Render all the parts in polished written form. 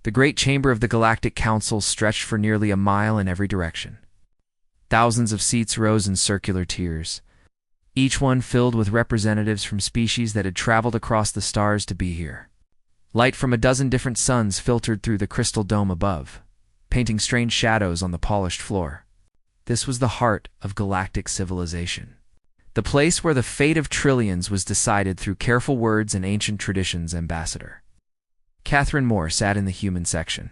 The great chamber of the Galactic Council stretched for nearly a mile in every direction. Thousands of seats rose in circular tiers, each one filled with representatives from species that had traveled across the stars to be here. Light from a dozen different suns filtered through the crystal dome above, painting strange shadows on the polished floor. This was the heart of galactic civilization, the place where the fate of trillions was decided through careful words and ancient traditions. Ambassador Catherine Moore sat in the human section,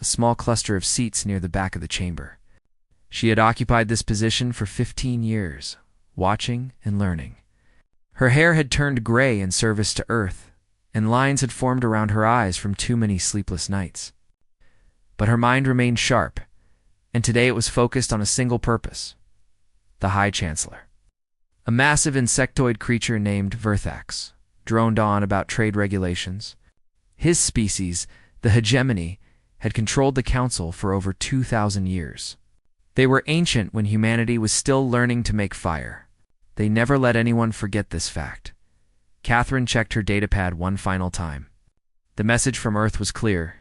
a small cluster of seats near the back of the chamber. She had occupied this position for 15 years, watching and learning. Her hair had turned gray in service to Earth, and lines had formed around her eyes from too many sleepless nights. But her mind remained sharp, and today it was focused on a single purpose: the High Chancellor. A massive insectoid creature named Verthax droned on about trade regulations. His species, the hegemony, had controlled the Council for over 2,000 years. They were ancient when humanity was still learning to make fire. They never let anyone forget this fact. Catherine checked her datapad one final time. The message from Earth was clear.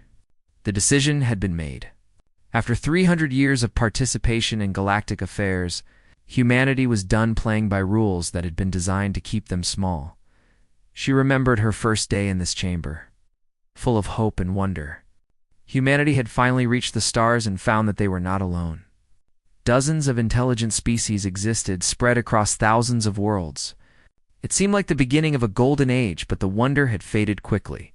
The decision had been made. After 300 years of participation in galactic affairs, humanity was done playing by rules that had been designed to keep them small. She remembered her first day in this chamber, full of hope and wonder. Humanity had finally reached the stars and found that they were not alone. Dozens of intelligent species existed, spread across thousands of worlds. It seemed like the beginning of a golden age, but the wonder had faded quickly.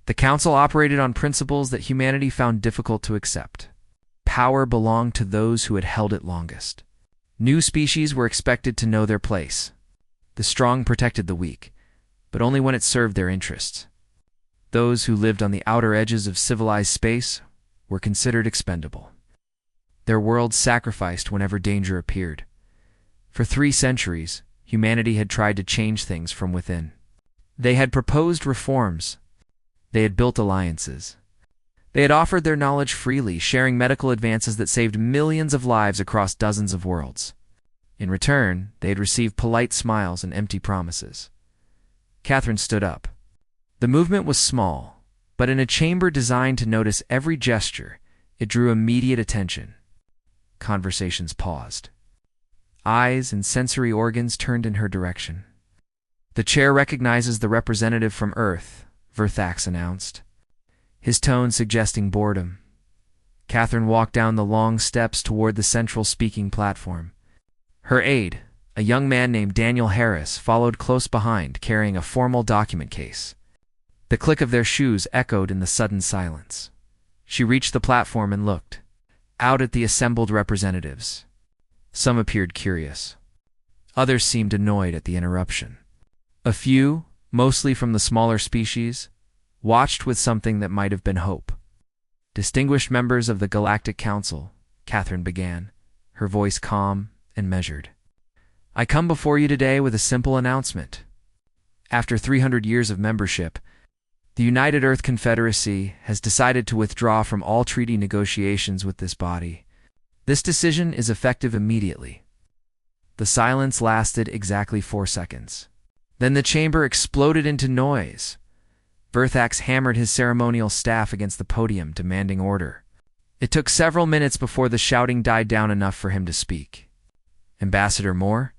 The Council operated on principles that humanity found difficult to accept. Power belonged to those who had held it longest. New species were expected to know their place. The strong protected the weak, but only when it served their interests. Those who lived on the outer edges of civilized space were considered expendable. Their worlds sacrificed whenever danger appeared. For 3 centuries, humanity had tried to change things from within. They had proposed reforms. They had built alliances. They had offered their knowledge freely, sharing medical advances that saved millions of lives across dozens of worlds. In return, they had received polite smiles and empty promises. Catherine stood up. The movement was small, but in a chamber designed to notice every gesture, it drew immediate attention. Conversations paused. Eyes and sensory organs turned in her direction. "The chair recognizes the representative from Earth," Verthax announced, his tone suggesting boredom. Catherine walked down the long steps toward the central speaking platform. Her aide, a young man named Daniel Harris, followed close behind, carrying a formal document case. The click of their shoes echoed in the sudden silence. She reached the platform and looked out at the assembled representatives. Some appeared curious. Others seemed annoyed at the interruption. A few, mostly from the smaller species, watched with something that might have been hope. "Distinguished members of the Galactic Council," Catherine began, her voice calm and measured. "I come before you today with a simple announcement. After 300 years of membership, the United Earth Confederacy has decided to withdraw from all treaty negotiations with this body. This decision is effective immediately." The silence lasted exactly 4 seconds. Then the chamber exploded into noise. Verthax hammered his ceremonial staff against the podium, demanding order. It took several minutes before the shouting died down enough for him to speak. "Ambassador Moore,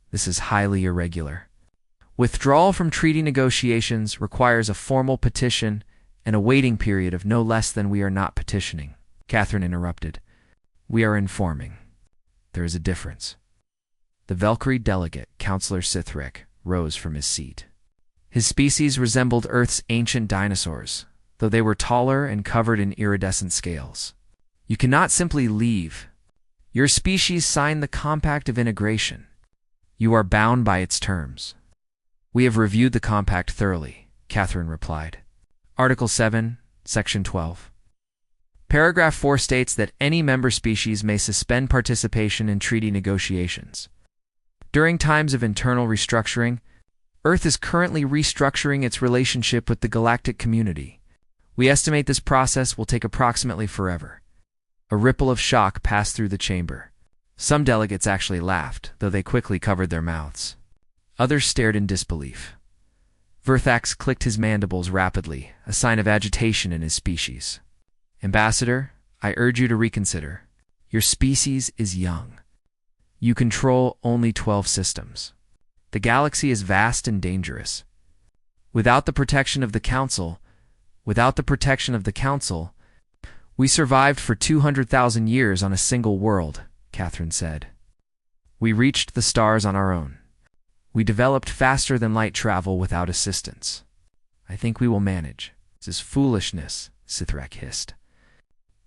this is highly irregular. Withdrawal from treaty negotiations requires a formal petition and a waiting period of no less than we are not petitioning." Catherine interrupted. "We are informing. There is a difference." The Valkyrie delegate, Councillor Sithric, rose from his seat. His species resembled Earth's ancient dinosaurs, though they were taller and covered in iridescent scales. "You cannot simply leave. Your species signed the Compact of Integration. You are bound by its terms." "We have reviewed the compact thoroughly," Catherine replied. Article 7, Section 12. Paragraph 4 states that any member species may suspend participation in treaty negotiations. During times of internal restructuring, Earth is currently restructuring its relationship with the galactic community. We estimate this process will take approximately forever. A ripple of shock passed through the chamber. Some delegates actually laughed, though they quickly covered their mouths. Others stared in disbelief. Verthax clicked his mandibles rapidly, a sign of agitation in his species. Ambassador, I urge you to reconsider. Your species is young. You control only 12 systems. The galaxy is vast and dangerous. Without the protection of the Council, we survived for 200,000 years on a single world, Catherine said. We reached the stars on our own. We developed faster than light travel without assistance. I think we will manage. This is foolishness, Sithrak hissed.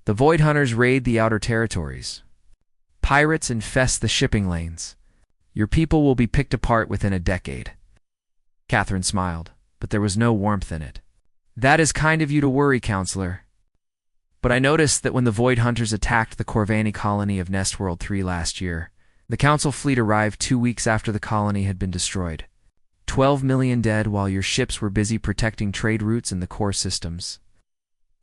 The Void Hunters raid the outer territories. Pirates infest the shipping lanes. Your people will be picked apart within a decade. Catherine smiled, but there was no warmth in it. That is kind of you to worry, Counselor. But I noticed that when the Void Hunters attacked the Corvani colony of Nestworld 3 last year, the Council fleet arrived 2 weeks after the colony had been destroyed. 12 million dead while your ships were busy protecting trade routes in the core systems.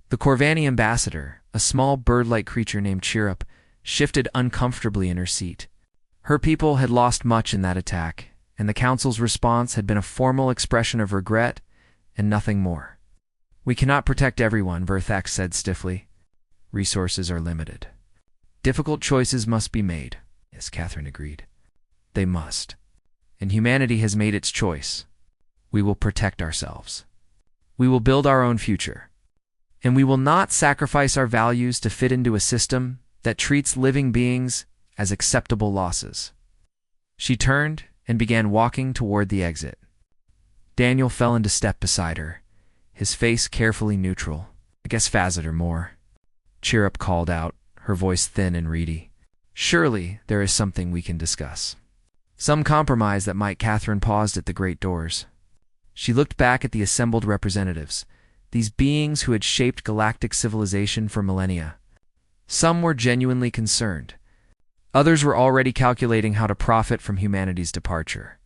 The Corvani ambassador, a small bird-like creature named Cheerup, shifted uncomfortably in her seat. Her people had lost much in that attack, and the Council's response had been a formal expression of regret and nothing more. We cannot protect everyone, Verthax said stiffly. Resources are limited. Difficult choices must be made. Yes, Catherine agreed. They must. And humanity has made its choice. We will protect ourselves. We will build our own future. And we will not sacrifice our values to fit into a system that treats living beings as acceptable losses. She turned and began walking toward the exit. Daniel fell into step beside her, his face carefully neutral. I guess Fazeter more. Cheerup called out, her voice thin and reedy. Surely there is something we can discuss. Some compromise that might. Catherine paused at the great doors. She looked back at the assembled representatives, these beings who had shaped galactic civilization for millennia. Some were genuinely concerned. Others were already calculating how to profit from humanity's departure.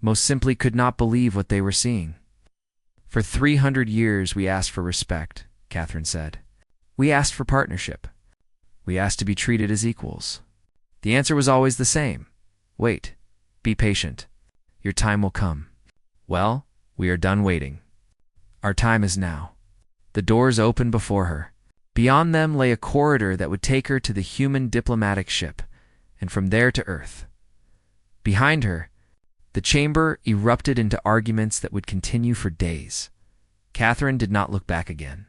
Most simply could not believe what they were seeing. For 300 years we asked for respect, Catherine said. We asked for partnership. We asked to be treated as equals. The answer was always the same. Wait. Be patient. Your time will come. Well, we are done waiting. Our time is now. The doors opened before her. Beyond them lay a corridor that would take her to the human diplomatic ship, and from there to Earth. Behind her, the chamber erupted into arguments that would continue for days. Catherine did not look back again.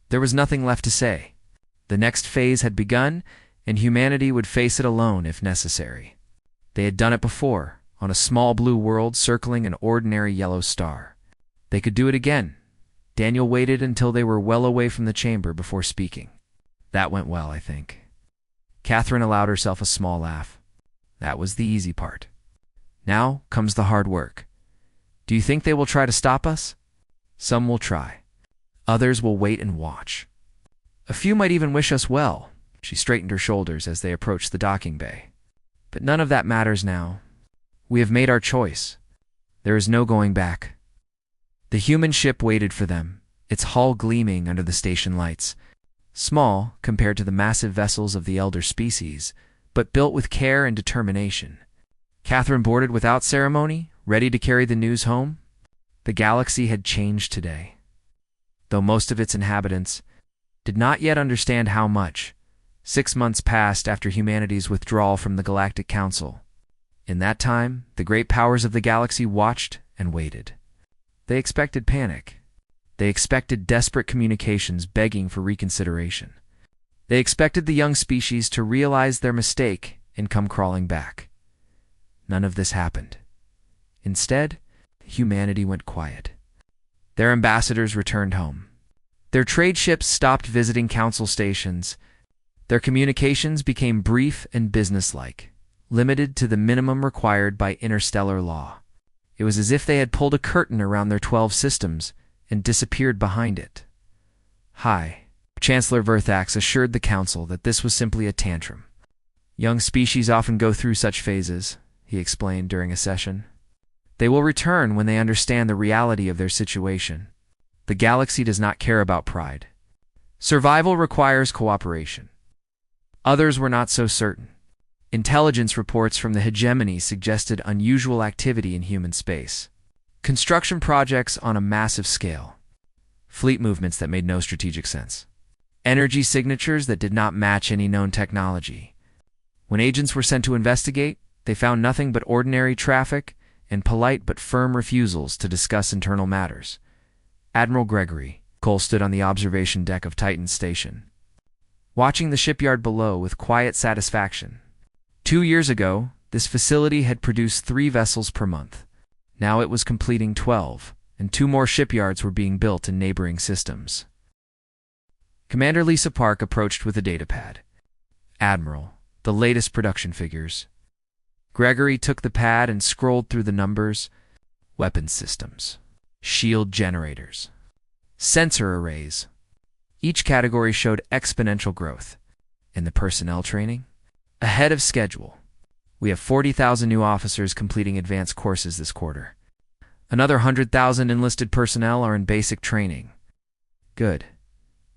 There was nothing left to say. The next phase had begun, and humanity would face it alone if necessary. They had done it before, on a small blue world circling an ordinary yellow star. They could do it again. Daniel waited until they were well away from the chamber before speaking. That went well, I think. Catherine allowed herself a small laugh. That was the easy part. Now comes the hard work. Do you think they will try to stop us? Some will try. Others will wait and watch. A few might even wish us well. She straightened her shoulders as they approached the docking bay. But none of that matters now. We have made our choice. There is no going back. The human ship waited for them, its hull gleaming under the station lights. Small compared to the massive vessels of the elder species, but built with care and determination. Catherine boarded without ceremony, ready to carry the news home. The galaxy had changed today. Though most of its inhabitants did not yet understand how much, 6 months passed after humanity's withdrawal from the Galactic Council. In that time, the great powers of the galaxy watched and waited. They expected panic. They expected desperate communications begging for reconsideration. They expected the young species to realize their mistake and come crawling back. None of this happened. Instead, humanity went quiet. Their ambassadors returned home. Their trade ships stopped visiting council stations. Their communications became brief and businesslike, limited to the minimum required by interstellar law. It was as if they had pulled a curtain around their 12 systems and disappeared behind it. Hi. Chancellor Verthax assured the council that this was simply a tantrum. Young species often go through such phases, he explained during a session. They will return when they understand the reality of their situation. The galaxy does not care about pride. Survival requires cooperation. Others were not so certain. Intelligence reports from the hegemony suggested unusual activity in human space. Construction projects on a massive scale. Fleet movements that made no strategic sense. energy signatures that did not match any known technology. When agents were sent to investigate, they found nothing but ordinary traffic and polite but firm refusals to discuss internal matters. Admiral Gregory Cole stood on the observation deck of Titan's station, watching the shipyard below with quiet satisfaction. 2 years ago, this facility had produced 3 vessels per month. Now it was completing 12, and 2 more shipyards were being built in neighboring systems. Commander Lisa Park approached with a datapad. Admiral, the latest production figures. Gregory took the pad and scrolled through the numbers. Weapons systems, shield generators, sensor arrays. Each category showed exponential growth. In the personnel training, ahead of schedule. We have 40,000 new officers completing advanced courses this quarter. Another 100,000 enlisted personnel are in basic training. Good.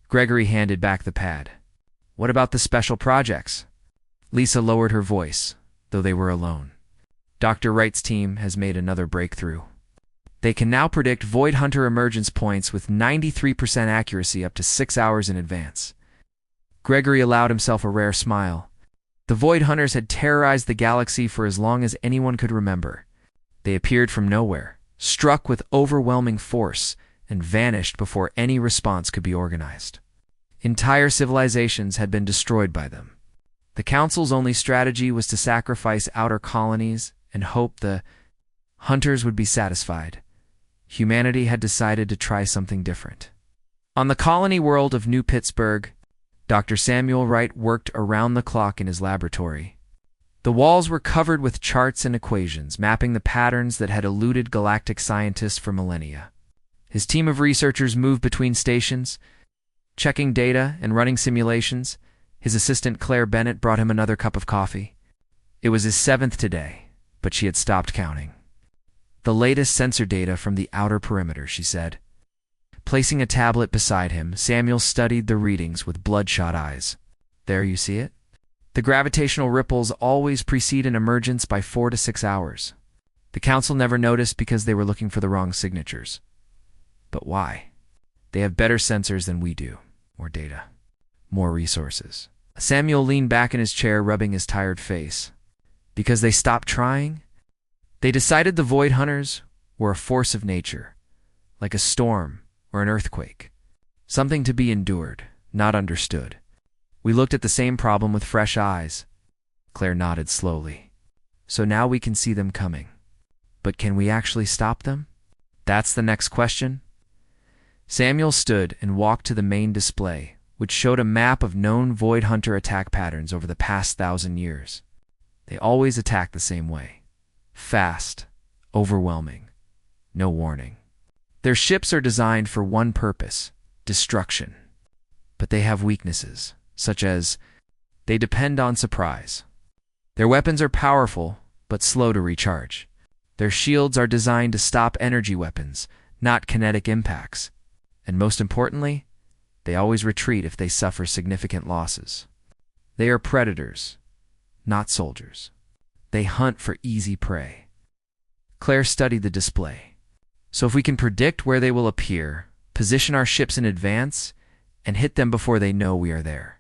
Gregory handed back the pad. What about the special projects? Lisa lowered her voice, though they were alone. Dr. Wright's team has made another breakthrough. They can now predict Void Hunter emergence points with 93% accuracy up to 6 hours in advance. Gregory allowed himself a rare smile. The Void Hunters had terrorized the galaxy for as long as anyone could remember. They appeared from nowhere, struck with overwhelming force, and vanished before any response could be organized. Entire civilizations had been destroyed by them. The Council's only strategy was to sacrifice outer colonies and hope the Hunters would be satisfied. Humanity had decided to try something different. On the colony world of New Pittsburgh, Dr. Samuel Wright worked around the clock in his laboratory. The walls were covered with charts and equations, mapping the patterns that had eluded galactic scientists for millennia. His team of researchers moved between stations, checking data and running simulations. His assistant Claire Bennett brought him another cup of coffee. It was his 7th today, but she had stopped counting. The latest sensor data from the outer perimeter, she said. Placing a tablet beside him, Samuel studied the readings with bloodshot eyes. There, you see it? The gravitational ripples always precede an emergence by 4 to 6 hours. The Council never noticed because they were looking for the wrong signatures. But why? They have better sensors than we do. More data. More resources. Samuel leaned back in his chair, rubbing his tired face. Because they stopped trying? They decided the Void Hunters were a force of nature, like a storm or an earthquake. Something to be endured, not understood. We looked at the same problem with fresh eyes. Claire nodded slowly. So now we can see them coming. But can we actually stop them? That's the next question. Samuel stood and walked to the main display, which showed a map of known Void Hunter attack patterns over the past 1,000 years. They always attack the same way. Fast, overwhelming, no warning. Their ships are designed for one purpose, destruction. But they have weaknesses, such as they depend on surprise. Their weapons are powerful, but slow to recharge. Their shields are designed to stop energy weapons, not kinetic impacts. And most importantly, they always retreat if they suffer significant losses. They are predators, not soldiers. They hunt for easy prey. Claire studied the display. So if we can predict where they will appear, position our ships in advance, and hit them before they know we are there. ...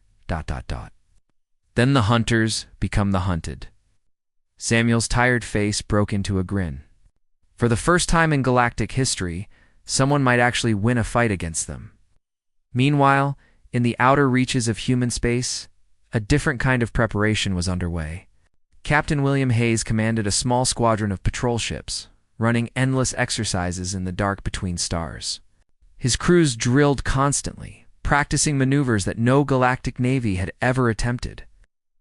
Then the hunters become the hunted. Samuel's tired face broke into a grin. For the first time in galactic history, someone might actually win a fight against them. Meanwhile, in the outer reaches of human space, a different kind of preparation was underway. Captain William Hayes commanded a small squadron of patrol ships, running endless exercises in the dark between stars. His crews drilled constantly, practicing maneuvers that no galactic navy had ever attempted.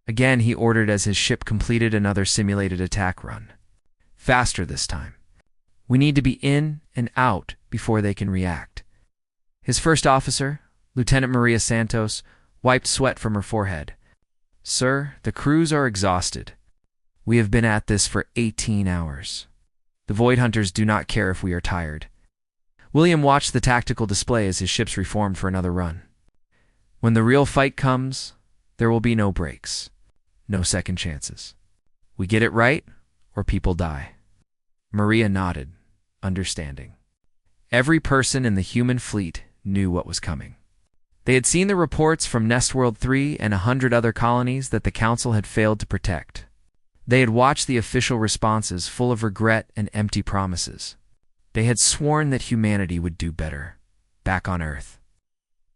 Again, he ordered as his ship completed another simulated attack run. Faster this time. We need to be in and out before they can react. His first officer, Lieutenant Maria Santos, wiped sweat from her forehead. Sir, the crews are exhausted. We have been at this for 18 hours. The Void Hunters do not care if we are tired. William watched the tactical display as his ships reformed for another run. When the real fight comes, there will be no breaks, no second chances. We get it right, or people die. Maria nodded, understanding. Every person in the human fleet knew what was coming. They had seen the reports from Nestworld 3 and 100 other colonies that the Council had failed to protect. They had watched the official responses full of regret and empty promises. They had sworn that humanity would do better, back on Earth.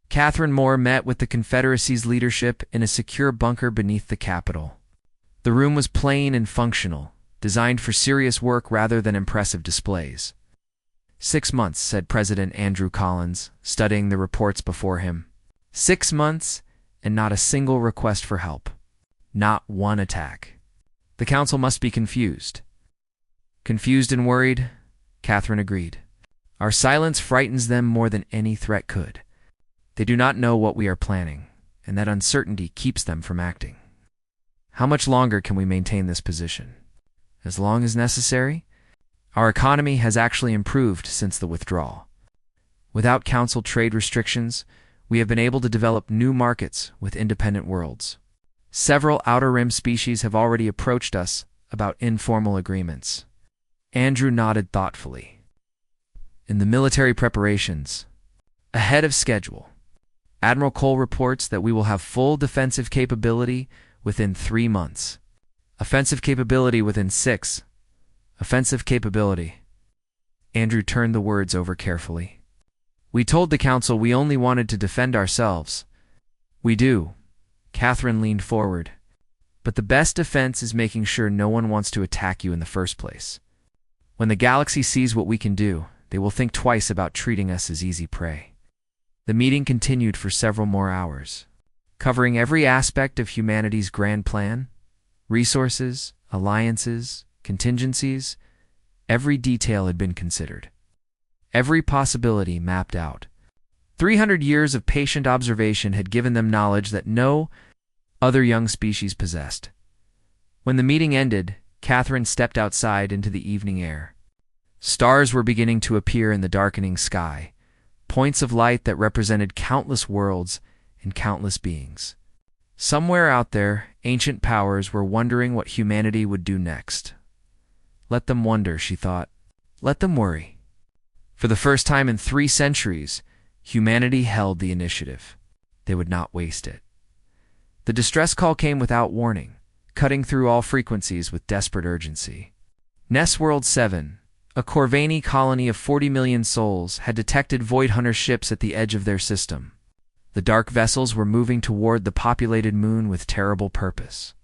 Catherine Moore met with the Confederacy's leadership in a secure bunker beneath the Capitol. The room was plain and functional, designed for serious work rather than impressive displays. 6 months, said President Andrew Collins, studying the reports before him. 6 months, and not a single request for help. Not one attack. The Council must be confused. Confused and worried, Catherine agreed. Our silence frightens them more than any threat could. They do not know what we are planning, and that uncertainty keeps them from acting. How much longer can we maintain this position? As long as necessary? Our economy has actually improved since the withdrawal. Without Council trade restrictions, we have been able to develop new markets with independent worlds. Several Outer Rim species have already approached us about informal agreements. Andrew nodded thoughtfully. In the military preparations, ahead of schedule, Admiral Cole reports that we will have full defensive capability within 3 months. Offensive capability within 6. Offensive capability. Andrew turned the words over carefully. We told the Council we only wanted to defend ourselves. We do. Catherine leaned forward. But the best defense is making sure no one wants to attack you in the first place. When the galaxy sees what we can do, they will think twice about treating us as easy prey. The meeting continued for several more hours, covering every aspect of humanity's grand plan, resources, alliances, contingencies. Every detail had been considered. Every possibility mapped out. 300 years of patient observation had given them knowledge that no other young species possessed. When the meeting ended, Catherine stepped outside into the evening air. Stars were beginning to appear in the darkening sky, points of light that represented countless worlds and countless beings. Somewhere out there, ancient powers were wondering what humanity would do next. Let them wonder, she thought. Let them worry. For the first time in 3 centuries, humanity held the initiative. They would not waste it. The distress call came without warning, cutting through all frequencies with desperate urgency. Nestworld 7, a Corvani colony of 40 million souls, had detected Void Hunter ships at the edge of their system. The dark vessels were moving toward the populated moon with terrible purpose.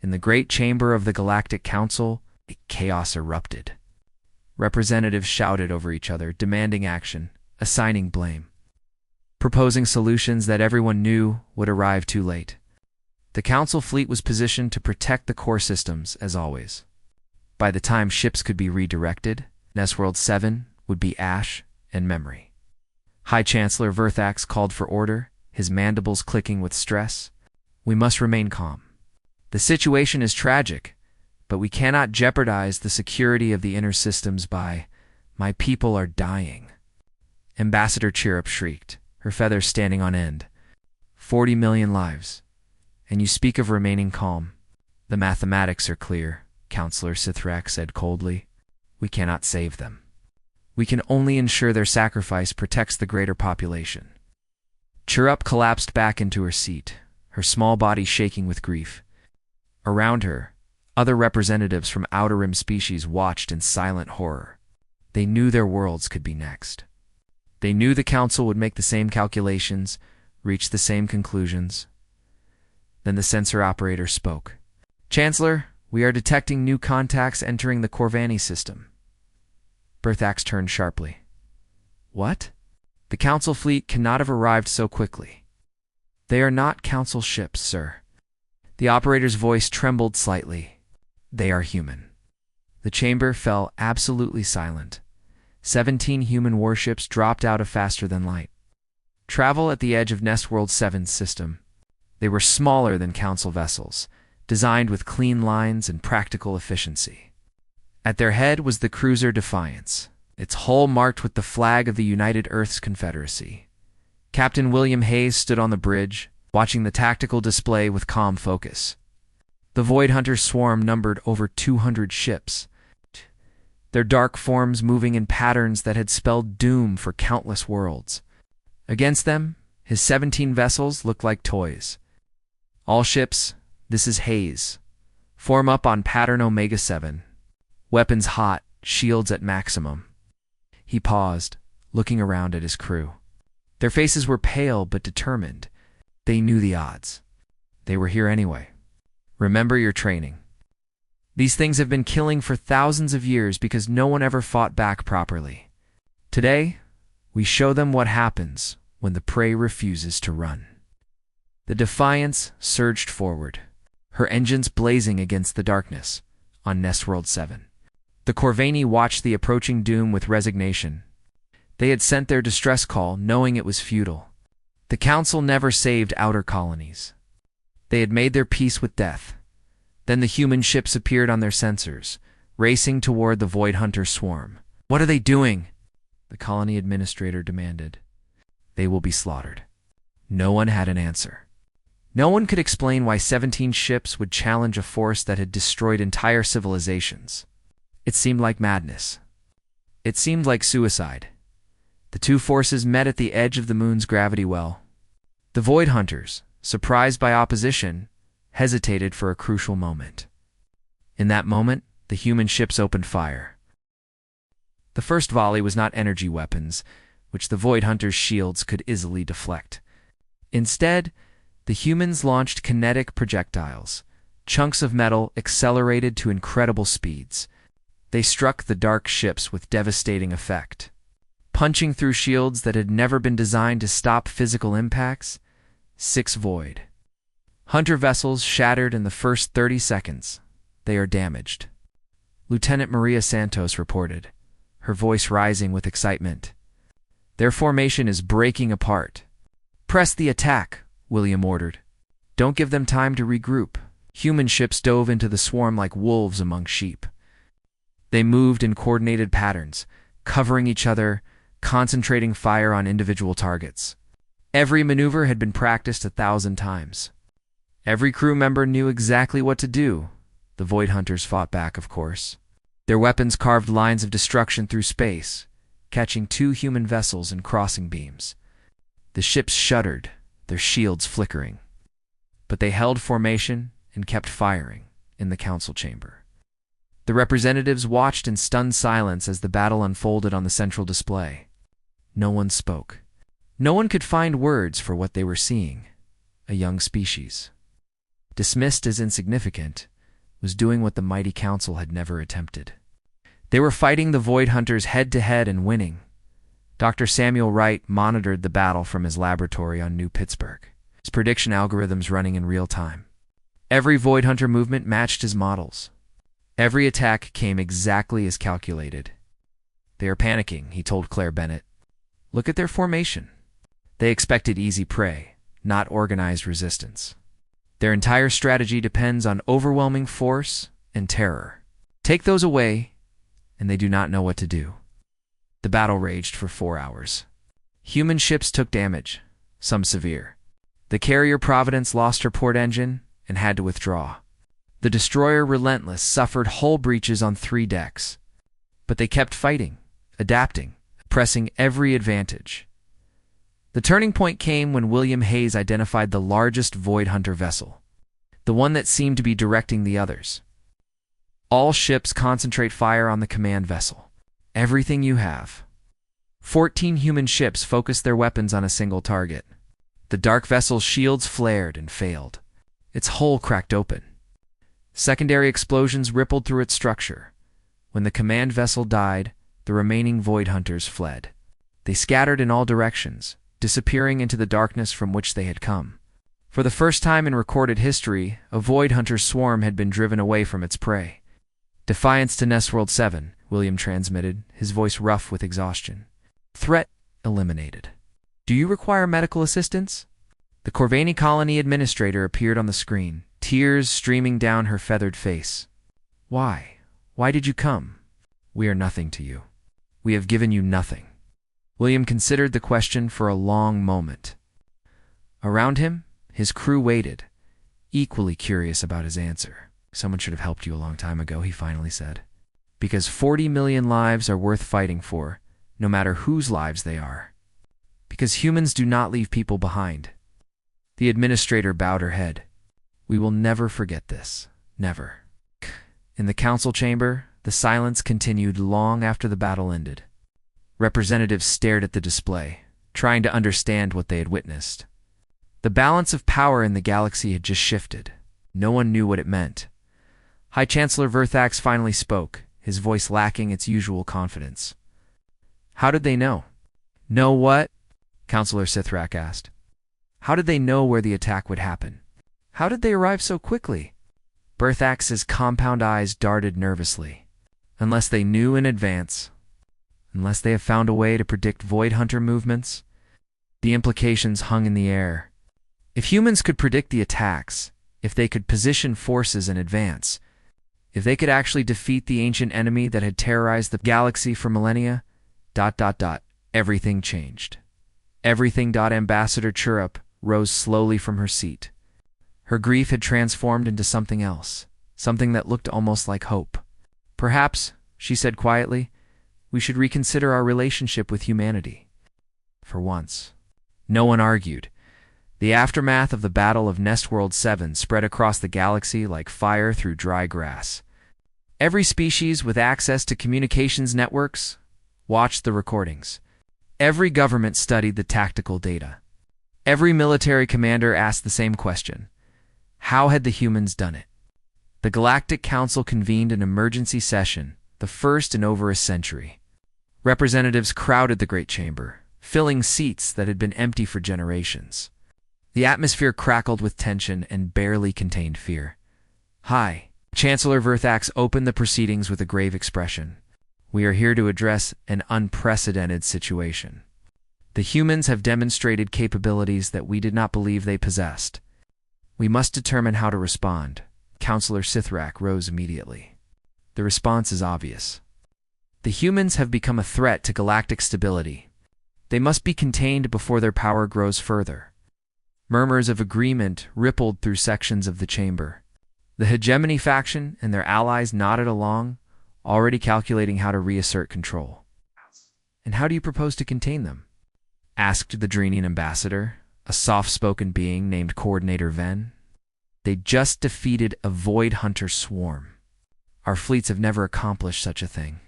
In the great chamber of the Galactic Council, chaos erupted. Representatives shouted over each other, demanding action, assigning blame, proposing solutions that everyone knew would arrive too late. The Council fleet was positioned to protect the core systems, as always. By the time ships could be redirected, Nestworld 7 would be ash and memory. High Chancellor Verthax called for order, his mandibles clicking with stress. We must remain calm. The situation is tragic, but we cannot jeopardize the security of the inner systems by, my people are dying. Ambassador Cheerup shrieked, her feathers standing on end. 40 million lives. And you speak of remaining calm. The mathematics are clear, Counselor Sithrak said coldly. We cannot save them. We can only ensure their sacrifice protects the greater population. Cheerup collapsed back into her seat, her small body shaking with grief. Around her, other representatives from Outer Rim species watched in silent horror. They knew their worlds could be next. They knew the Council would make the same calculations, reach the same conclusions. Then the sensor operator spoke. Chancellor, we are detecting new contacts entering the Corvani system. Berthax turned sharply. What? The Council fleet cannot have arrived so quickly. They are not Council ships, sir. The operator's voice trembled slightly. They are human. The chamber fell absolutely silent. 17 human warships dropped out of faster than light. Travel at the edge of Nestworld 7's system. They were smaller than Council vessels, designed with clean lines and practical efficiency. At their head was the cruiser Defiance, its hull marked with the flag of the United Earths Confederacy. Captain William Hayes stood on the bridge, watching the tactical display with calm focus. The Void Hunter swarm numbered over 200 ships, their dark forms moving in patterns that had spelled doom for countless worlds. Against them, His 17 vessels looked like toys. All ships, this is Haze. Form up on pattern Omega 7. Weapons hot, shields at maximum. He paused, looking around at his crew. Their faces were pale but determined. They knew the odds. They were here anyway. Remember your training. These things have been killing for thousands of years because no one ever fought back properly. Today, we show them what happens when the prey refuses to run. The Defiance surged forward, her engines blazing against the darkness, on Nestworld 7. The Corvini watched the approaching doom with resignation. They had sent their distress call knowing it was futile. The Council never saved outer colonies. They had made their peace with death. Then the human ships appeared on their sensors, racing toward the Void Hunter swarm. "What are they doing?" the colony administrator demanded. "They will be slaughtered." No one had an answer. No one could explain why 17 ships would challenge a force that had destroyed entire civilizations. It seemed like madness. It seemed like suicide. The two forces met at the edge of the moon's gravity well. The Void Hunters, surprised by opposition, hesitated for a crucial moment. In that moment, the human ships opened fire. The first volley was not energy weapons, which the Void Hunters' shields could easily deflect. Instead, the humans launched kinetic projectiles, chunks of metal accelerated to incredible speeds. They struck the dark ships with devastating effect. Punching through shields that had never been designed to stop physical impacts, 6 Void Hunter vessels shattered in the first 30 seconds. They are damaged. Lieutenant Maria Santos reported, her voice rising with excitement. "Their formation is breaking apart." "Press the attack," William ordered. "Don't give them time to regroup." Human ships dove into the swarm like wolves among sheep. They moved in coordinated patterns, covering each other, concentrating fire on individual targets. Every maneuver had been practiced 1,000 times. Every crew member knew exactly what to do. The Void Hunters fought back, of course. Their weapons carved lines of destruction through space, catching 2 human vessels in crossing beams. The ships shuddered, their shields flickering. But they held formation and kept firing in the council chamber. The representatives watched in stunned silence as the battle unfolded on the central display. No one spoke. No one could find words for what they were seeing. A young species, dismissed as insignificant, was doing what the mighty council had never attempted. They were fighting the Void Hunters head-to-head and winning. Dr. Samuel Wright monitored the battle from his laboratory on New Pittsburgh, his prediction algorithms running in real time. Every Void Hunter movement matched his models. Every attack came exactly as calculated. "They are panicking," he told Claire Bennett. "Look at their formation." They expected easy prey, not organized resistance. Their entire strategy depends on overwhelming force and terror. Take those away, and they do not know what to do. The battle raged for 4 hours. Human ships took damage, some severe. The carrier Providence lost her port engine and had to withdraw. The destroyer Relentless suffered hull breaches on 3 decks. But they kept fighting, adapting, pressing every advantage. The turning point came when William Hayes identified the largest Void Hunter vessel, the one that seemed to be directing the others. "All ships concentrate fire on the command vessel. Everything you have." 14 human ships focused their weapons on a single target. The dark vessel's shields flared and failed. Its hull cracked open. Secondary explosions rippled through its structure. When the command vessel died, the remaining Void Hunters fled. They scattered in all directions, disappearing into the darkness from which they had come. For the first time in recorded history, a Void Hunter swarm had been driven away from its prey. "Defiance to Nestworld 7, William transmitted, his voice rough with exhaustion. "Threat eliminated. Do you require medical assistance?" The Corvini colony administrator appeared on the screen, tears streaming down her feathered face. "Why? Why did you come?" "We are nothing to you. We have given you nothing." William considered the question for a long moment. Around him, his crew waited, equally curious about his answer. "Someone should have helped you a long time ago," he finally said. "Because 40 million lives are worth fighting for, no matter whose lives they are." Because humans do not leave people behind. The administrator bowed her head. We will never forget this. Never. In the council chamber, the silence continued long after the battle ended. Representatives stared at the display, trying to understand what they had witnessed. The balance of power in the galaxy had just shifted. No one knew what it meant. High Chancellor Verthax finally spoke, his voice lacking its usual confidence. How did they know? Know what? Councillor Sithrak asked. How did they know where the attack would happen? How did they arrive so quickly? Berthax's compound eyes darted nervously. Unless they knew in advance. Unless they have found a way to predict Void Hunter movements. The implications hung in the air. If humans could predict the attacks, if they could position forces in advance, if they could actually defeat the ancient enemy that had terrorized the galaxy for millennia, ... everything changed. Everything. Ambassador Churup rose slowly from her seat. Her grief had transformed into something else, something that looked almost like hope. Perhaps, she said quietly, we should reconsider our relationship with humanity. For once. No one argued. The aftermath of the Battle of Nestworld 7 spread across the galaxy like fire through dry grass. Every species with access to communications networks watched the recordings. Every government studied the tactical data. Every military commander asked the same question. How had the humans done it? The Galactic Council convened an emergency session, the first in over a century. Representatives crowded the Great Chamber, filling seats that had been empty for generations. The atmosphere crackled with tension and barely contained fear. Hi. Chancellor Verthax opened the proceedings with a grave expression. We are here to address an unprecedented situation. The humans have demonstrated capabilities that we did not believe they possessed. We must determine how to respond. Councillor Sithrak rose immediately. The response is obvious. The humans have become a threat to galactic stability. They must be contained before their power grows further. Murmurs of agreement rippled through sections of the chamber. The hegemony faction and their allies nodded along, already calculating how to reassert control. And how do you propose to contain them? Asked the Drenian ambassador, a soft-spoken being named Coordinator Ven. They just defeated a Void Hunter swarm. Our fleets have never accomplished such a thing.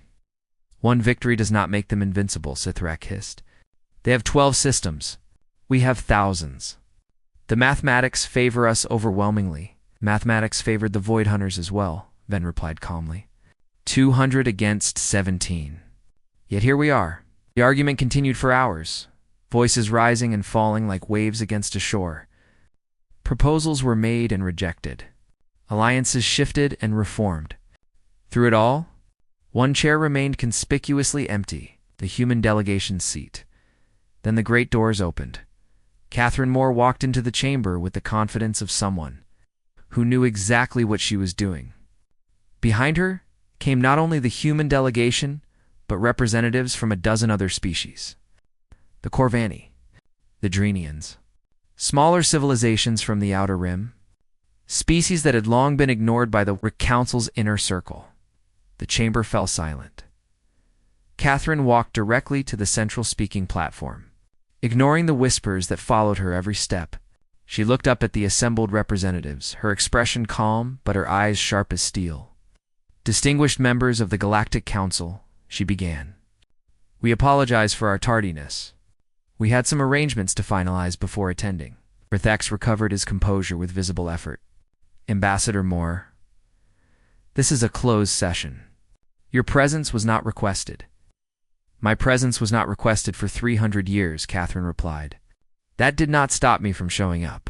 One victory does not make them invincible, Sithrak hissed. They have 12 systems. We have thousands. The mathematics favor us overwhelmingly. Mathematics favored the Void Hunters as well, Ven replied calmly. 200 against 17. Yet here we are. The argument continued for hours, voices rising and falling like waves against a shore. Proposals were made and rejected. Alliances shifted and reformed. Through it all, one chair remained conspicuously empty, the human delegation's seat. Then the great doors opened. Catherine Moore walked into the chamber with the confidence of someone who knew exactly what she was doing. Behind her came not only the human delegation, but representatives from a dozen other species. The Corvani, the Drenians, smaller civilizations from the Outer Rim, species that had long been ignored by the Council's inner circle. The chamber fell silent. Catherine walked directly to the central speaking platform. Ignoring the whispers that followed her every step, she looked up at the assembled representatives, her expression calm but her eyes sharp as steel. Distinguished members of the Galactic Council, she began. We apologize for our tardiness. We had some arrangements to finalize before attending. Verthax recovered his composure with visible effort. Ambassador Moore, this is a closed session. Your presence was not requested. My presence was not requested for 300 years, Catherine replied. That did not stop me from showing up.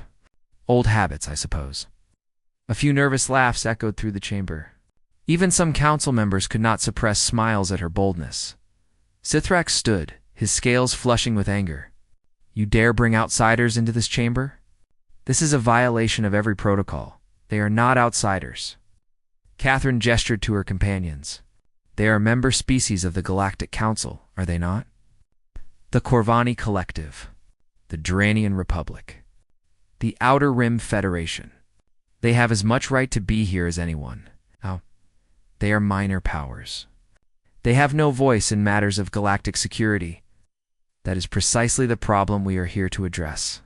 Old habits, I suppose. A few nervous laughs echoed through the chamber. Even some council members could not suppress smiles at her boldness. Sithrak stood, his scales flushing with anger. You dare bring outsiders into this chamber? This is a violation of every protocol. They are not outsiders. Catherine gestured to her companions. They are member species of the Galactic Council, are they not? The Corvani Collective, the Dranian Republic, the Outer Rim Federation. They have as much right to be here as anyone. Oh, they are minor powers. They have no voice in matters of galactic security. That is precisely the problem we are here to address.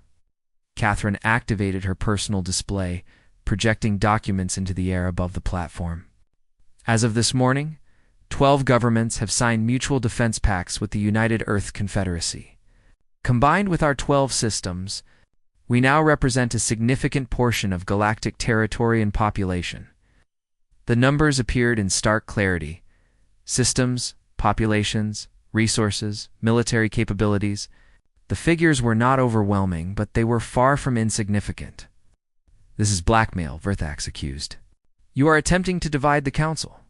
Catherine activated her personal display, projecting documents into the air above the platform. As of this morning, 12 governments have signed mutual defense pacts with the United Earth Confederacy. Combined with our 12 systems, we now represent a significant portion of galactic territory and population. The numbers appeared in stark clarity. Systems, populations, resources, military capabilities. The figures were not overwhelming, but they were far from insignificant. "This is blackmail," Verthax accused. "You are attempting to divide the Council."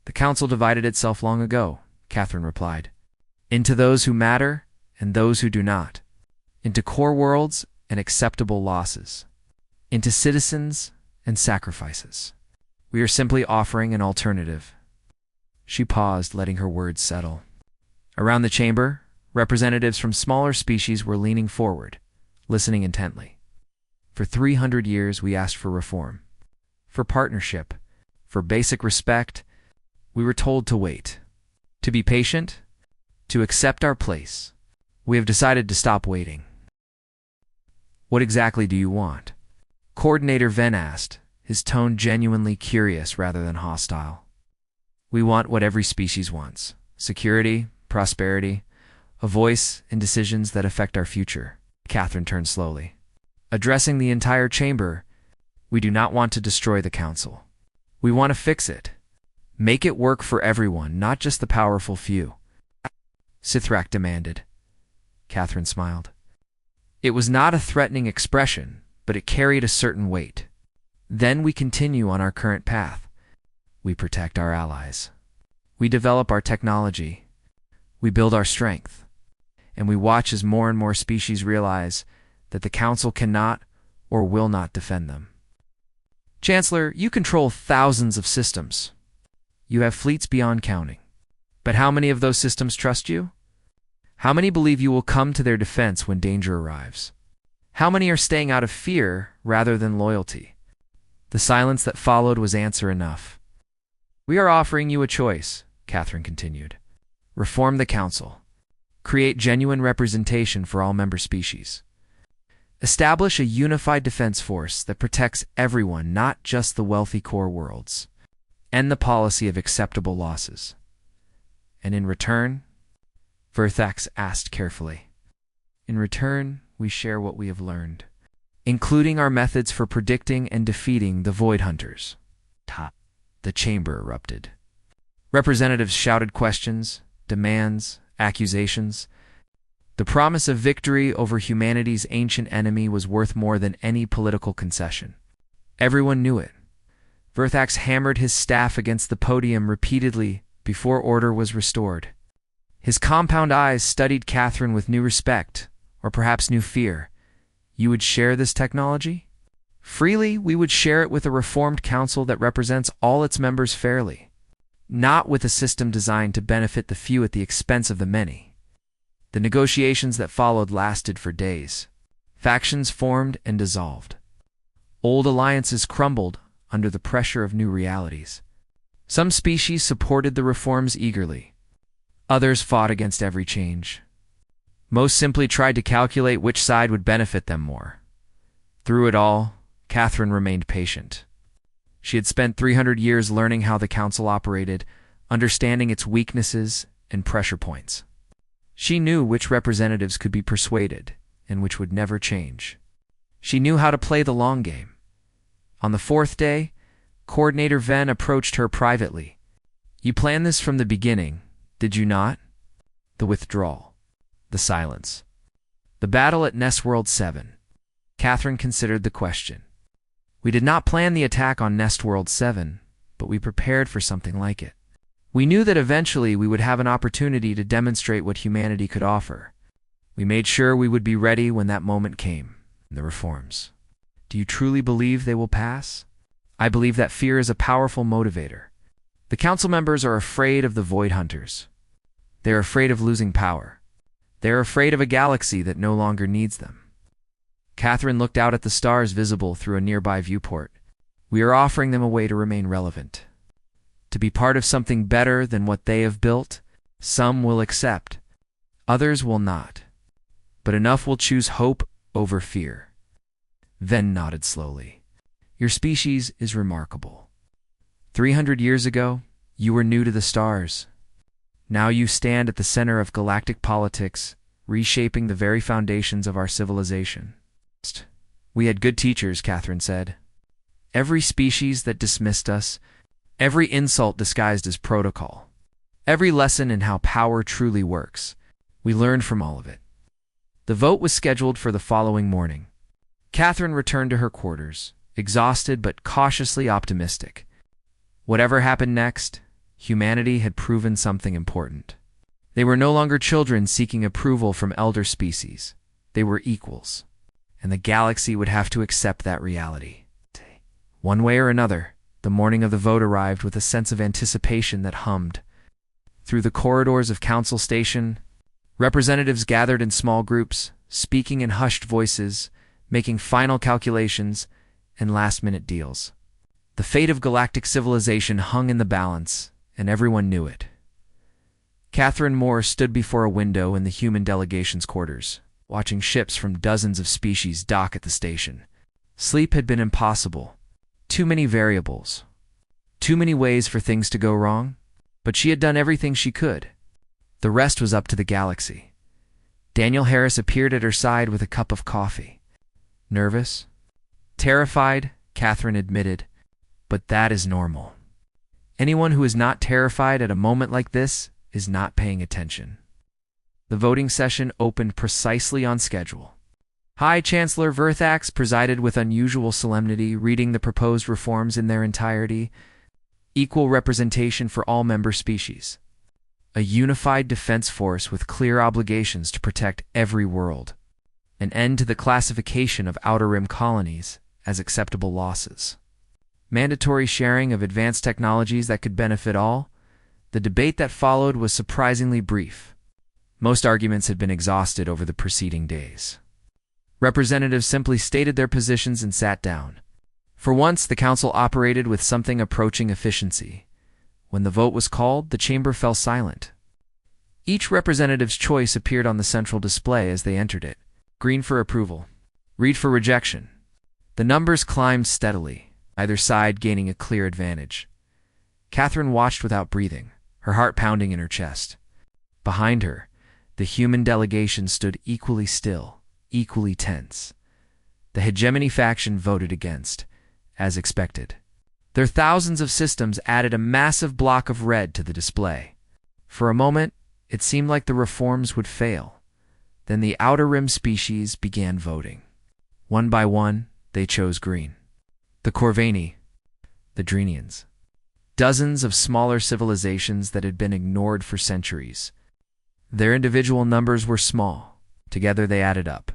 "The Council divided itself long ago," Catherine replied, "into those who matter and those who do not, into core worlds and acceptable losses, into citizens and sacrifices. We are simply offering an alternative." She paused, letting her words settle. Around the chamber, representatives from smaller species were leaning forward, listening intently. For 300 years we asked for reform, for partnership, for basic respect. We were told to wait, to be patient, to accept our place. We have decided to stop waiting. "What exactly do you want?" Coordinator Venn asked, his tone genuinely curious rather than hostile. "We want what every species wants: security, prosperity, a voice in decisions that affect our future." Catherine turned slowly. Addressing the entire chamber, "We do not want to destroy the Council. We want to fix it. Make it work for everyone, not just the powerful few." Sithrak demanded. Catherine smiled. It was not a threatening expression, but it carried a certain weight. "Then we continue on our current path. We protect our allies. We develop our technology. We build our strength. And we watch as more and more species realize that the Council cannot or will not defend them." "Chancellor, you control thousands of systems. You have fleets beyond counting. But how many of those systems trust you? How many believe you will come to their defense when danger arrives? How many are staying out of fear rather than loyalty?" The silence that followed was answer enough. "We are offering you a choice," Catherine continued. "Reform the Council. Create genuine representation for all member species. Establish a unified defense force that protects everyone, not just the wealthy core worlds. End the policy of acceptable losses. And in return," Verthax asked carefully, "in return, we share what we have learned, including our methods for predicting and defeating the Void Hunters." The chamber erupted. Representatives shouted questions, demands, accusations. The promise of victory over humanity's ancient enemy was worth more than any political concession. Everyone knew it. Verthax hammered his staff against the podium repeatedly before order was restored. His compound eyes studied Catherine with new respect, or perhaps new fear. "You would share this technology? Freely, we would share it with a reformed council that represents all its members fairly, not with a system designed to benefit the few at the expense of the many." The negotiations that followed lasted for days. Factions formed and dissolved. Old alliances crumbled under the pressure of new realities. Some species supported the reforms eagerly. Others fought against every change. Most simply tried to calculate which side would benefit them more. Through it all, Catherine remained patient. She had spent 300 years learning how the Council operated, understanding its weaknesses and pressure points. She knew which representatives could be persuaded and which would never change. She knew how to play the long game. On the fourth day, Coordinator Venn approached her privately. "You planned this from the beginning, did you not?" The withdrawal. The silence. The battle at Nestworld 7. Catherine considered the question. "We did not plan the attack on Nestworld 7, but we prepared for something like it. We knew that eventually we would have an opportunity to demonstrate what humanity could offer. We made sure we would be ready when that moment came." The reforms. "Do you truly believe they will pass?" "I believe that fear is a powerful motivator. The Council members are afraid of the Void Hunters. They are afraid of losing power. They are afraid of a galaxy that no longer needs them." Catherine looked out at the stars visible through a nearby viewport. "We are offering them a way to remain relevant. To be part of something better than what they have built. Some will accept. Others will not, but enough will choose hope over fear. Ven nodded slowly. Your species is remarkable. 300 years ago, you were new to the stars. Now you stand at the center of galactic politics, reshaping the very foundations of our civilization. We had good teachers, Catherine said. Every species that dismissed us, every insult disguised as protocol, every lesson in how power truly works, we learned from all of it. The vote was scheduled for the following morning. Catherine returned to her quarters, exhausted but cautiously optimistic. Whatever happened next, humanity had proven something important. They were no longer children seeking approval from elder species. They were equals, and the galaxy would have to accept that reality. One way or another, the morning of the vote arrived with a sense of anticipation that hummed. Through the corridors of Council Station, representatives gathered in small groups, speaking in hushed voices, making final calculations and last-minute deals. The fate of galactic civilization hung in the balance, and everyone knew it. Catherine Moore stood before a window in the human delegation's quarters, watching ships from dozens of species dock at the station. Sleep had been impossible. Too many variables. Too many ways for things to go wrong. But she had done everything she could. The rest was up to the galaxy. Daniel Harris appeared at her side with a cup of coffee. Nervous? Terrified, Catherine admitted, but that is normal. Anyone who is not terrified at a moment like this is not paying attention. The voting session opened precisely on schedule. High Chancellor Verthax presided with unusual solemnity, reading the proposed reforms in their entirety. Equal representation for all member species. A unified defense force with clear obligations to protect every world. An end to the classification of Outer Rim colonies as acceptable losses. Mandatory sharing of advanced technologies that could benefit all. The debate that followed was surprisingly brief. Most arguments had been exhausted over the preceding days. Representatives simply stated their positions and sat down. For once, the council operated with something approaching efficiency. When the vote was called, the chamber fell silent. Each representative's choice appeared on the central display as they entered it. Green for approval. Red for rejection. The numbers climbed steadily, either side gaining a clear advantage. Catherine watched without breathing, her heart pounding in her chest. Behind her, the human delegation stood equally still, equally tense. The hegemony faction voted against, as expected. Their thousands of systems added a massive block of red to the display. For a moment, it seemed like the reforms would fail. Then the Outer Rim species began voting. One by one, they chose green. The Corvani, the Drenians. Dozens of smaller civilizations that had been ignored for centuries. Their individual numbers were small. Together they added up.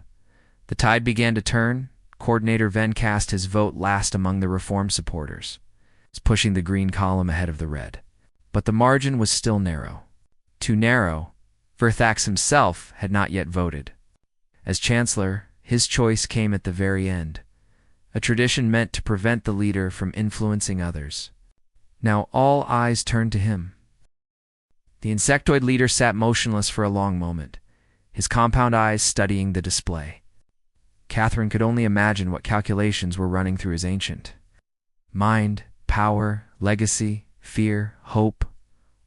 The tide began to turn. Coordinator Ven cast his vote last among the reform supporters, pushing the green column ahead of the red. But the margin was still narrow. Too narrow, Verthax himself had not yet voted. As Chancellor, his choice came at the very end, a tradition meant to prevent the leader from influencing others. Now all eyes turned to him. The insectoid leader sat motionless for a long moment, his compound eyes studying the display. Catherine could only imagine what calculations were running through his ancient mind, power, legacy, fear, hope,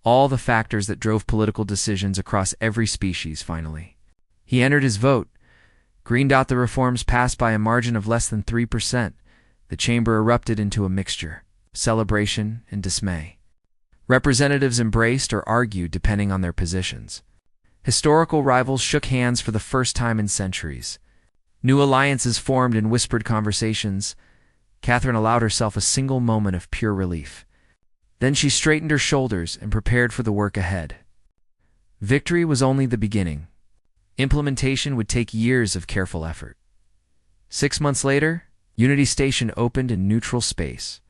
all the factors that drove political decisions across every species finally. He entered his vote. Greened out the reforms passed by a margin of less than 3%. The chamber erupted into a mixture, celebration and dismay. Representatives embraced or argued depending on their positions. Historical rivals shook hands for the first time in centuries. New alliances formed in whispered conversations. Catherine allowed herself a single moment of pure relief. Then she straightened her shoulders and prepared for the work ahead. Victory was only the beginning. Implementation would take years of careful effort. 6 months later, Unity Station opened in neutral space,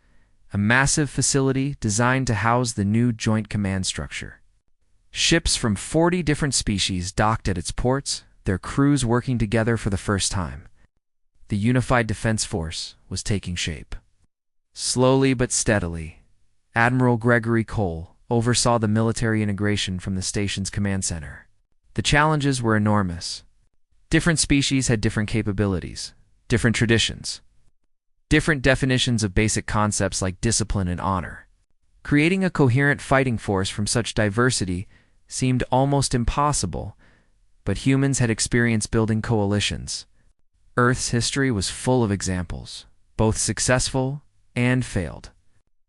a massive facility designed to house the new Joint Command structure. Ships from 40 different species docked at its ports, their crews working together for the first time. The unified defense force was taking shape. Slowly but steadily, Admiral Gregory Cole oversaw the military integration from the station's command center. The challenges were enormous. Different species had different capabilities, different traditions, different definitions of basic concepts like discipline and honor. Creating a coherent fighting force from such diversity seemed almost impossible, but humans had experience building coalitions. Earth's history was full of examples, both successful and failed.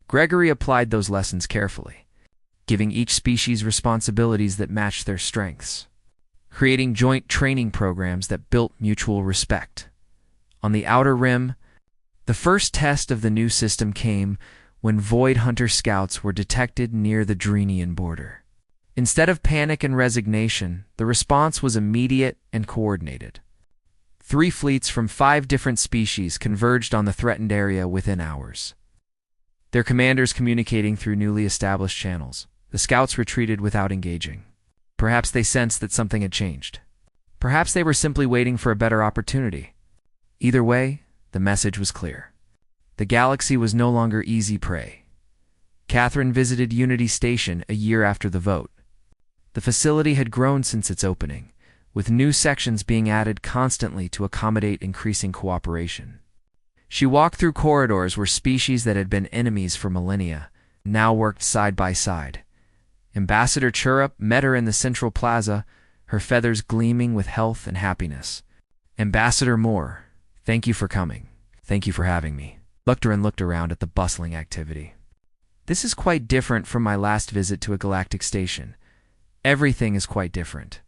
Gregory applied those lessons carefully, giving each species responsibilities that matched their strengths, creating joint training programs that built mutual respect. On the Outer Rim, the first test of the new system came when Void Hunter scouts were detected near the Drenian border. Instead of panic and resignation, the response was immediate and coordinated. 3 fleets from 5 different species converged on the threatened area within hours, their commanders communicating through newly established channels. The scouts retreated without engaging. Perhaps they sensed that something had changed. Perhaps they were simply waiting for a better opportunity. Either way, the message was clear. The galaxy was no longer easy prey. Catherine visited Unity Station a year after the vote. The facility had grown since its opening, with new sections being added constantly to accommodate increasing cooperation. She walked through corridors where species that had been enemies for millennia now worked side by side. Ambassador Churup met her in the central plaza, her feathers gleaming with health and happiness. Ambassador Moore, thank you for coming. Thank you for having me. Looked around at the bustling activity. This is quite different from my last visit to a galactic station. Everything is quite different.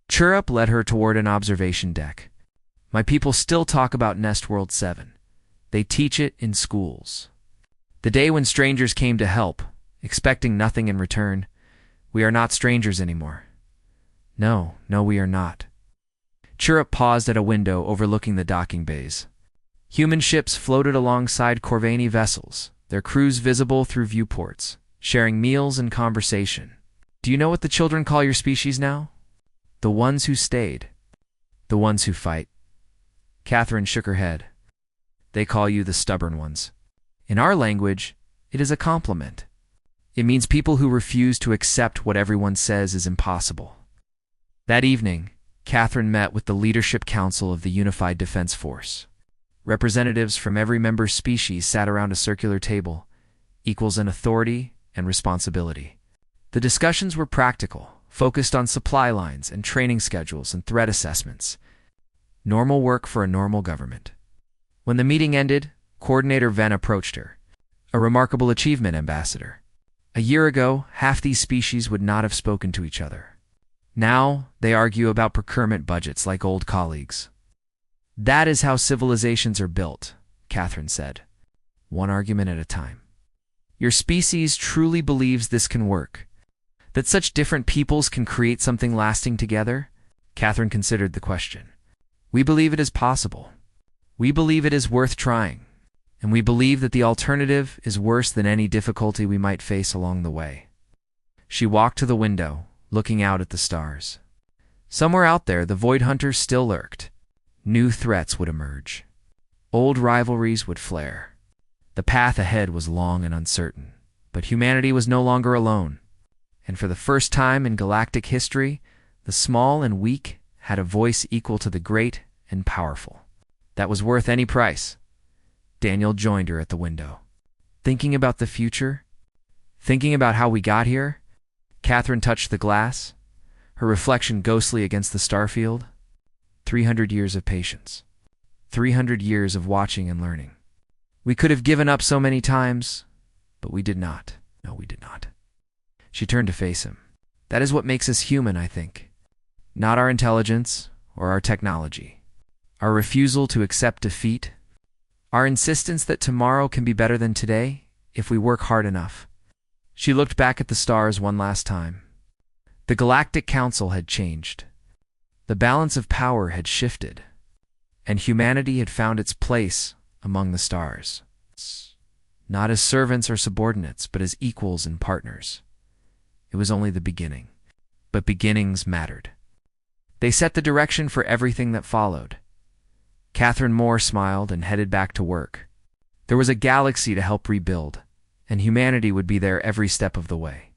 Churup led her toward an observation deck. My people still talk about Nest World 7. They teach it in schools. The day when strangers came to help, expecting nothing in return. We are not strangers anymore. No, we are not. Churup paused at a window overlooking the docking bays. Human ships floated alongside Corvani vessels, their crews visible through viewports, sharing meals and conversation. Do you know what the children call your species now? The ones who stayed. The ones who fight. Catherine shook her head. They call you the stubborn ones. In our language, it is a compliment. It means people who refuse to accept what everyone says is impossible. That evening, Catherine met with the Leadership Council of the Unified Defense Force. Representatives from every member species sat around a circular table, equals in authority and responsibility. The discussions were practical, focused on supply lines and training schedules and threat assessments. Normal work for a normal government. When the meeting ended, Coordinator Venn approached her. A remarkable achievement, Ambassador. A year ago, half these species would not have spoken to each other. Now, they argue about procurement budgets like old colleagues. That is how civilizations are built, Catherine said. One argument at a time. Your species truly believes this can work. That such different peoples can create something lasting together? Catherine considered the question. We believe it is possible. We believe it is worth trying. And we believe that the alternative is worse than any difficulty we might face along the way. She walked to the window, looking out at the stars. Somewhere out there, the Void Hunters still lurked. New threats would emerge. Old rivalries would flare. The path ahead was long and uncertain, but humanity was no longer alone. And for the first time in galactic history, the small and weak had a voice equal to the great and powerful. That was worth any price. Daniel joined her at the window. Thinking about the future? Thinking about how we got here? Catherine touched the glass, her reflection ghostly against the starfield. 300 years of patience. 300 years of watching and learning. We could have given up so many times, but we did not. No, we did not. She turned to face him. That is what makes us human, I think. Not our intelligence or our technology. Our refusal to accept defeat. Our insistence that tomorrow can be better than today if we work hard enough. She looked back at the stars one last time. The Galactic Council had changed. The balance of power had shifted, and humanity had found its place among the stars. Not as servants or subordinates, but as equals and partners. It was only the beginning, but beginnings mattered. They set the direction for everything that followed. Catherine Moore smiled and headed back to work. There was a galaxy to help rebuild, and humanity would be there every step of the way.